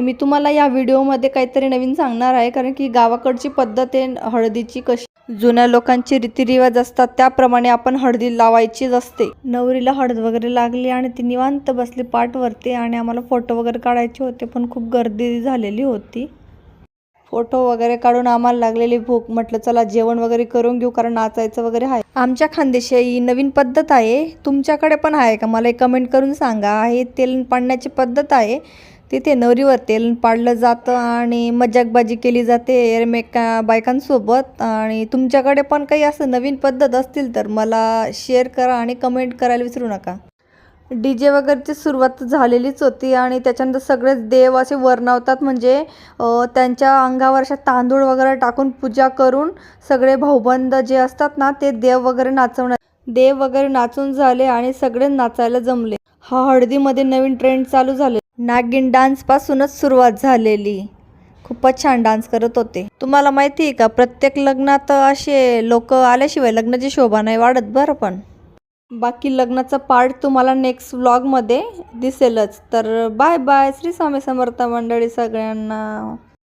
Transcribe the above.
मी तुम्हाला या व्हिडिओमध्ये काहीतरी नवीन सांगणार आहे, कारण की गावाकडची पद्धत आहे हळदीची कशी जुन्या लोकांचे रीतिरिवाज असतात त्याप्रमाणे आपण हळदी लावायचीच असते। नवरीला हळद वगैरे लागली आणि ती निवांत बसली पाठवरती आणि आम्हाला फोटो वगैरे काढायचे होते, पण खूप गर्दी झालेली होती। फोटो वगैरे काढून आम्हाला लागलेली भूक, म्हटलं चला जेवण वगैरे करून घेऊ, कारण नाचायचं वगैरे आहे। आमच्या खानदेशी ही नवीन पद्धत आहे, तुमच्याकडे पण आहे का मला कमेंट करून सांगा। हे तेल पाडण्याची पद्धत आहे, तिथे नवरीवर तेल पाडलं जातं आणि मजाकबाजी केली जाते एरमेका बायकांसोबत। आणि तुमच्याकडे पण काही असं नवीन पद्धत असतील तर मला शेअर करा आणि कमेंट करायला विसरू नका। डीजे वगैरेची सुरुवात झालेलीच होती आणि त्याच्यानंतर सगळेच देव असे वर्णवतात, म्हणजे त्यांच्या अंगावर अशा तांदूळ वगैरे टाकून पूजा करून सगळे भाऊबंद जे असतात ना ते देव वगैरे नाचवणार। देव वगैरे नाचून झाले आणि सगळे नाचायला जमले। हा हळदीमध्ये नवीन ट्रेंड चालू झाले, नागिन डान्स पासूनच सुरुवात झालेली। खूपच छान डान्स करत होते। तुम्हाला माहिती आहे का, प्रत्येक लग्नात असे लोक आल्याशिवाय लग्नाची शोभा नाही वाढत बरं। पण बाकी लग्नाचा पार्ट तुम्हाला नेक्स्ट व्लॉगमध्ये दिसेलच। तर बाय बाय, श्री स्वामी समर्थ मंडळी सगळ्यांना।